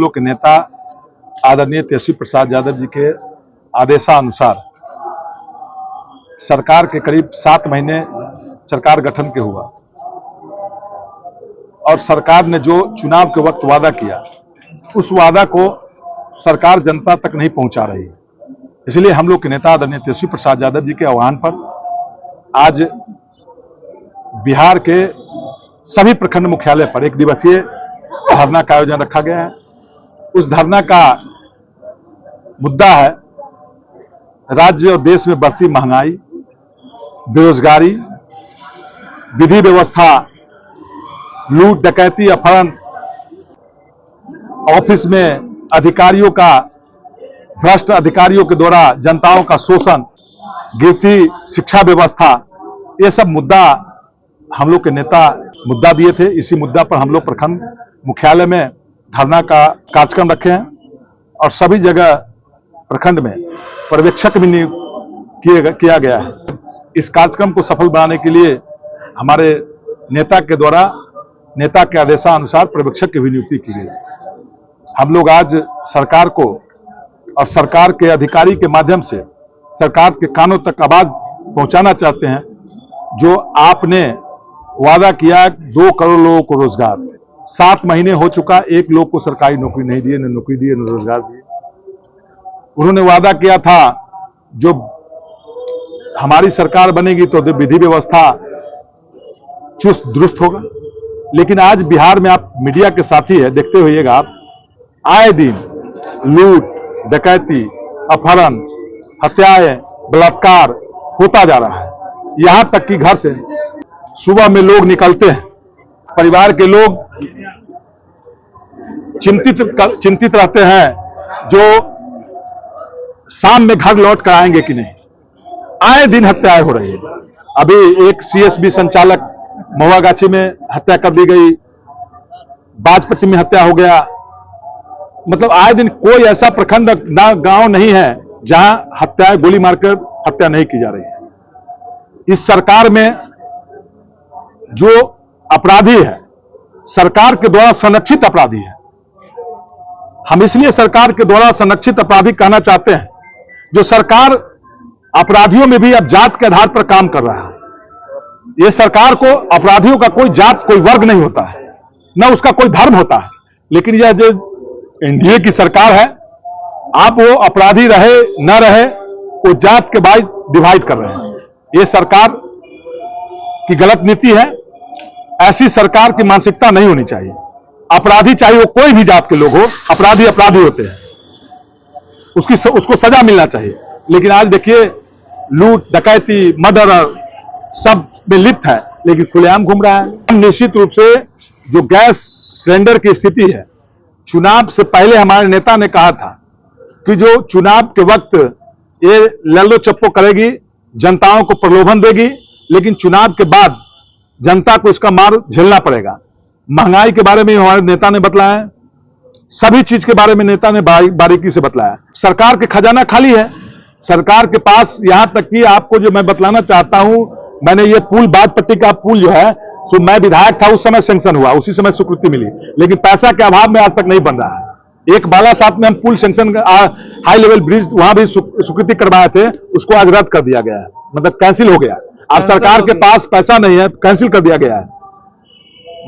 लोग के नेता आदरणीय तेजस्वी प्रसाद यादव जी के आदेशानुसार सरकार के करीब 7 महीने सरकार गठन के हुआ और सरकार ने जो चुनाव के वक्त वादा किया उस वादा को सरकार जनता तक नहीं पहुंचा रही है। इसलिए हम लोग के नेता आदरणीय तेजस्वी प्रसाद यादव जी के आह्वान पर आज बिहार के सभी प्रखंड मुख्यालय पर 1 दिवसीय धरना का आयोजन रखा गया है। उस धरना का मुद्दा है राज्य और देश में बढ़ती महंगाई, बेरोजगारी, विधि व्यवस्था, लूट डकैती, अपहरण, ऑफिस में अधिकारियों का भ्रष्ट अधिकारियों के द्वारा जनताओं का शोषण, गिरती शिक्षा व्यवस्था, ये सब मुद्दा हम लोग के नेता मुद्दा दिए थे। इसी मुद्दा पर हम लोग प्रखंड मुख्यालय में धरना का कार्यक्रम रखे हैं और सभी जगह प्रखंड में पर्यवेक्षक भी नियुक्त किया गया है। इस कार्यक्रम को सफल बनाने के लिए हमारे नेता के द्वारा नेता के आदेशानुसार पर्यवेक्षक की भी नियुक्ति की गई। हम लोग आज सरकार को और सरकार के अधिकारी के माध्यम से सरकार के कानों तक आवाज पहुंचाना चाहते हैं। जो आपने वादा किया 2 करोड़ लोगों को रोजगार, 7 महीने हो चुका, 1 लोग को सरकारी नौकरी नहीं दिए, न नौकरी दिए न रोजगार दिए। उन्होंने वादा किया था जो हमारी सरकार बनेगी तो विधि व्यवस्था चुस्त दुरुस्त होगा, लेकिन आज बिहार में आप मीडिया के साथी है, देखते होइएगा आप, आए दिन लूट डकैती, अपहरण, हत्याएं, बलात्कार होता जा रहा है। यहां तक कि घर से सुबह में लोग निकलते हैं, परिवार के लोग चिंतित रहते हैं जो शाम में घर लौट कर आएंगे कि नहीं। आए दिन हत्याएं हो रही है। अभी एक सीएसबी संचालक महुआगाछी में हत्या कर दी गई, बाजपट्टी में हत्या हो गया। मतलब आए दिन कोई ऐसा प्रखंड ना गांव नहीं है जहां हत्याएं गोली मारकर हत्या नहीं की जा रही है। इस सरकार में जो अपराधी है सरकार के द्वारा संरक्षित अपराधी है। हम इसलिए सरकार के द्वारा संरक्षित अपराधी कहना चाहते हैं जो सरकार अपराधियों में भी अब जात के आधार पर काम कर रहा है। यह सरकार को अपराधियों का कोई जात कोई वर्ग नहीं होता है, न उसका कोई धर्म होता है। लेकिन यह जो एनडीए की सरकार है, आप वो अपराधी रहे न रहे वो जात के बाद डिवाइड कर रहे हैं। ये सरकार की गलत नीति है। ऐसी सरकार की मानसिकता नहीं होनी चाहिए। अपराधी चाहे वो कोई भी जात के लोग हो, अपराधी अपराधी होते हैं, उसको सजा मिलना चाहिए। लेकिन आज देखिए लूट डकैती मर्डर सब में लिप्त है, लेकिन खुलेआम घूम रहा है। निश्चित रूप से जो गैस सिलेंडर की स्थिति है, चुनाव से पहले हमारे नेता ने कहा था कि जो चुनाव के वक्त ये लल्लो चप्पो करेगी, जनताओं को प्रलोभन देगी, लेकिन चुनाव के बाद जनता को इसका मार झेलना पड़ेगा। महंगाई के बारे में हमारे नेता ने बतलाया, सभी चीज के बारे में नेता ने बारीकी से बतलाया। सरकार के खजाना खाली है। सरकार के पास यहां तक कि आपको जो मैं बतलाना चाहता हूं, मैंने ये पुल बाजपट्टी का पुल जो है सो मैं विधायक था उस समय सैंक्शन हुआ, उसी समय स्वीकृति मिली, लेकिन पैसा के अभाव में आज तक नहीं बन रहा है। एक बालासात में हम पुल सैंक्शन हाई लेवल ब्रिज वहां भी स्वीकृति करवाए थे, उसको आज रद्द कर दिया गया है, मतलब कैंसिल हो गया। अब सरकार के पास पैसा नहीं है, कैंसिल कर दिया गया है।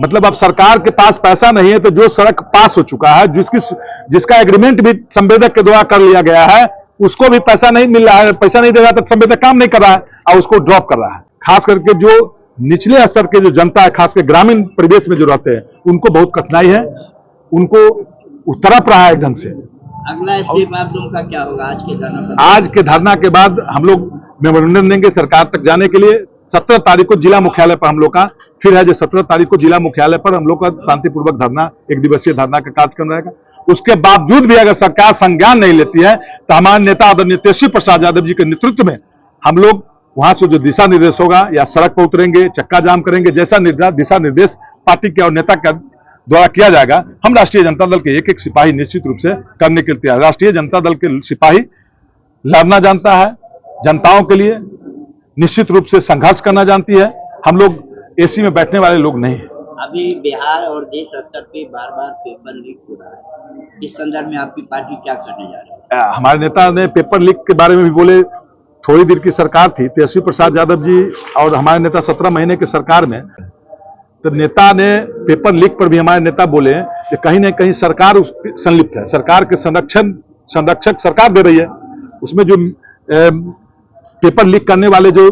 मतलब अब सरकार के पास पैसा नहीं है तो जो सड़क पास हो चुका है, जिसका एग्रीमेंट भी संवेदक के द्वारा कर लिया गया है, उसको भी पैसा नहीं मिल रहा है। पैसा नहीं दे रहा तो संवेदक काम नहीं कर रहा है और उसको ड्रॉप कर रहा है। खास करके जो निचले स्तर के जो जनता है, खासकर ग्रामीण परिवेश में जो रहते हैं, उनको बहुत कठिनाई है, उनको तड़प रहा है ढंग से। अगला स्टेप आप लोगों का क्या होगा आज के धरना पर? आज के धरना के बाद हम लोग मेमोरेंडम देंगे सरकार तक जाने के लिए। 17 तारीख को जिला मुख्यालय पर हम लोग का फिर है, जो 17 तारीख को जिला मुख्यालय पर हम लोग का शांतिपूर्वक धरना, 1 दिवसीय धरना का कार्यक्रम रहेगा। उसके बावजूद भी अगर सरकार संज्ञान नहीं लेती है तो हमारे नेता आदरणीय तेजस्वी प्रसाद यादव जी के नेतृत्व में हम लोग वहां से जो दिशा निर्देश होगा या सड़क पर उतरेंगे, चक्का जाम करेंगे, जैसा दिशा निर्देश पार्टी के और नेता के द्वारा किया जाएगा। हम राष्ट्रीय जनता दल के एक सिपाही निश्चित रूप से करने के लिए तैयार। राष्ट्रीय जनता दल के सिपाही लड़ना जानता है, जनताओं के लिए निश्चित रूप से संघर्ष करना जानती है। हम लोग एसी में बैठने वाले लोग नहीं हैं। अभी बिहार और देश स्तर पे बार बार पेपर लीक हो रहा है, इस संदर्भ में आपकी पार्टी क्या करने जा रही है? हमारे नेता ने पेपर लीक के बारे में भी बोले। थोड़ी देर की सरकार थी तेजस्वी प्रसाद यादव जी और हमारे नेता 17 महीने की सरकार में, तो नेता ने पेपर लीक पर भी हमारे नेता बोले कि कहीं ना कहीं सरकार उस संलिप्त है। सरकार के संरक्षक सरकार दे रही है। उसमें जो पेपर लीक करने वाले जो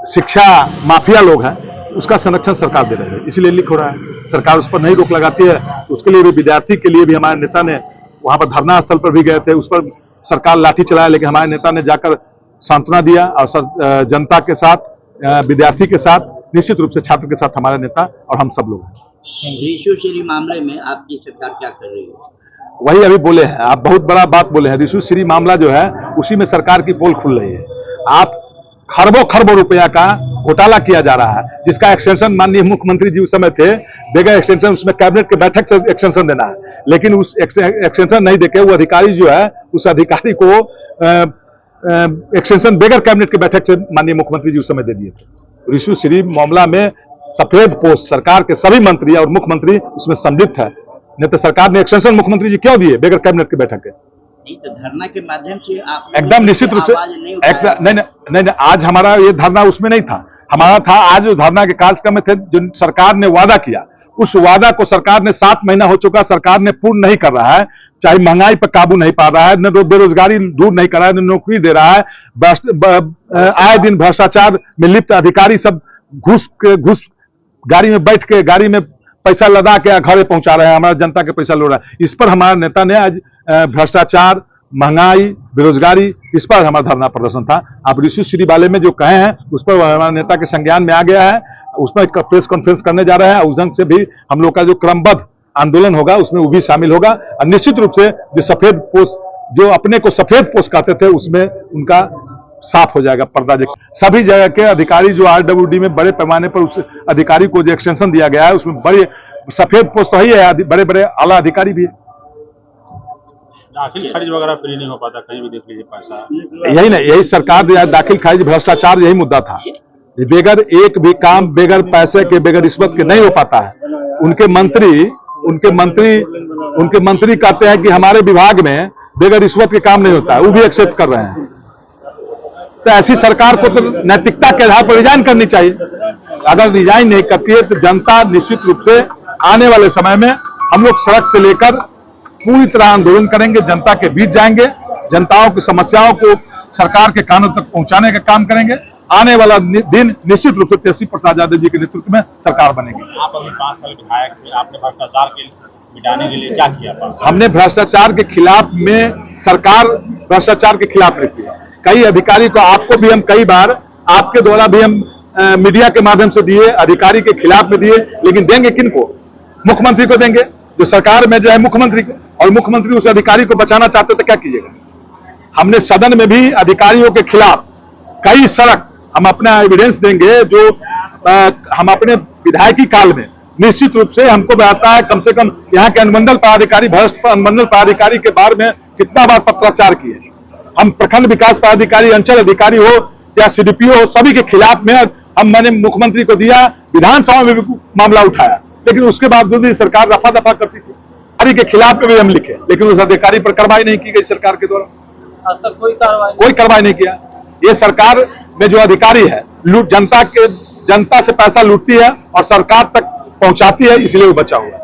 शिक्षा माफिया लोग हैं उसका संरक्षण सरकार दे रही है, इसलिए लीक हो रहा है। सरकार उस पर नहीं रोक लगाती है। तो उसके लिए भी विद्यार्थी के लिए भी हमारे नेता ने वहां पर धरना स्थल पर भी गए थे, उस पर सरकार लाठी चलाया, लेकिन हमारे नेता ने जाकर सांत्वना दिया और जनता के साथ, विद्यार्थी के साथ, निश्चित रूप से छात्र के साथ हमारे नेता और हम सब लोग हैं। रिशु मामले में आपकी सरकार क्या कर रही है? वही अभी बोले हैं आप, बहुत बड़ा बात बोले हैं। रिशु श्री मामला जो है उसी में सरकार की पोल खुल रही है। आप खरबों रुपया का घोटाला किया जा रहा है, जिसका एक्सटेंशन माननीय मुख्यमंत्री जी उस समय थे, बगैर एक्सटेंशन उसमें कैबिनेट के बैठक से एक्सटेंशन देना है, लेकिन उस एक्सटेंशन नहीं देके वो अधिकारी जो है उस अधिकारी को एक्सटेंशन बगैर कैबिनेट के बैठक से माननीय मुख्यमंत्री जी उस समय दे दिए थे। रिशु श्री मामला में सफेद पोस्ट सरकार के सभी मंत्री और मुख्यमंत्री उसमें संलिप्त है। नहीं तो सरकार ने एक्सटेंशन मुख्यमंत्री जी क्यों दिए बगैर कैबिनेट के बैठक के? नहीं तो धरना के माध्यम से आप एकदम निश्चित रूप से नहीं, आज हमारा ये धरना उसमें नहीं था। हमारा था आज जो धरना के कार्यक्रम में थे, जो सरकार ने वादा किया उस वादा को सरकार ने 7 महीना हो चुका, सरकार ने पूर्ण नहीं कर रहा है। चाहे महंगाई पर काबू नहीं पा रहा है, न बेरोजगारी दूर नहीं कर रहा है, न नौकरी दे रहा है। आए दिन भ्रष्टाचार में लिप्त अधिकारी सब घुस गाड़ी में बैठ के गाड़ी में पैसा लदा के घरे पहुंचा रहे हैं, हमारा जनता के पैसा लूट रहा है। इस पर हमारे नेता ने आज भ्रष्टाचार, महंगाई, बेरोजगारी, इस पर हमारा धरना प्रदर्शन था। आप रिशु श्री वाले में जो कहे हैं उस पर हमारे नेता के संज्ञान में आ गया है, उसमें एक प्रेस कॉन्फ्रेंस करने जा रहे हैं। उस ढंग से भी हम लोग का जो क्रमबद्ध आंदोलन होगा उसमें वो भी शामिल होगा। और निश्चित रूप से जो सफेद पोस्ट, जो अपने को सफेद पोस्ट कहते थे, उसमें उनका साफ हो जाएगा पर्दा। सभी जगह के अधिकारी जो RWD में बड़े पैमाने पर उस अधिकारी को जो एक्सटेंशन दिया गया है उसमें बड़े सफेद पोस्ट तो ही है, बड़े बड़े आला अधिकारी भी है। दाखिल खारिज वगैरह फ्री नहीं हो पाता, कहीं भी देख लीजिए पैसा। यही नहीं, यही सरकार दाखिल खारिज भ्रष्टाचार यही मुद्दा था। बेगर एक भी काम बेगर पैसे के, बेगर रिश्वत के नहीं हो पाता है। उनके मंत्री कहते हैं कि हमारे विभाग में बेगर रिश्वत के काम नहीं होता है, वो भी एक्सेप्ट कर रहे हैं। तो ऐसी सरकार को तो नैतिकता के आधार पर रिजाइन करनी चाहिए। अगर रिजाइन नहीं करती है तो जनता निश्चित रूप से आने वाले समय में हम लोग सड़क से लेकर पूरी तरह आंदोलन करेंगे, जनता के बीच जाएंगे, जनताओं की समस्याओं को सरकार के कानों तक पहुंचाने का काम करेंगे। आने वाला दिन निश्चित रूप से तेजस्वी प्रसाद यादव जी के नेतृत्व में सरकार बनेगी। आप अभी 5 साल विधायक थे, आपने भ्रष्टाचार के मिटाने के लिए क्या किया? हमने भ्रष्टाचार के खिलाफ में, सरकार भ्रष्टाचार के खिलाफ रहती है। कई अधिकारी को, आपको भी हम कई बार आपके द्वारा भी हम मीडिया के माध्यम से दिए, अधिकारी के खिलाफ में दिए, लेकिन देंगे किनको? मुख्यमंत्री को देंगे, जो सरकार में जो है मुख्यमंत्री को, और मुख्यमंत्री उस अधिकारी को बचाना चाहते तो क्या कीजिएगा? हमने सदन में भी अधिकारियों के खिलाफ कई सड़क हम अपना एविडेंस देंगे, जो हम अपने विधायकी काल में निश्चित रूप से हमको बताता है। कम से कम यहाँ के अनुमंडल पदाधिकारी, भ्रष्ट अनुमंडल पदाधिकारी के बारे में कितना बार पत्राचार किए। हम प्रखंड विकास पदाधिकारी, अंचल अधिकारी हो या CDPO हो, सभी के खिलाफ में मैंने मुख्यमंत्री को दिया, विधानसभा में भी मामला उठाया, लेकिन उसके बावजूद भी सरकार रफा दफा करती थी। अधिकारी के खिलाफ में भी हम लिखे, लेकिन उस अधिकारी पर कार्रवाई नहीं की गई सरकार के द्वारा। आज तक कोई कार्रवाई नहीं किया। ये सरकार में जो अधिकारी है जनता से पैसा लूटती है और सरकार तक पहुंचाती है, इसलिए वो बचा हुआ है।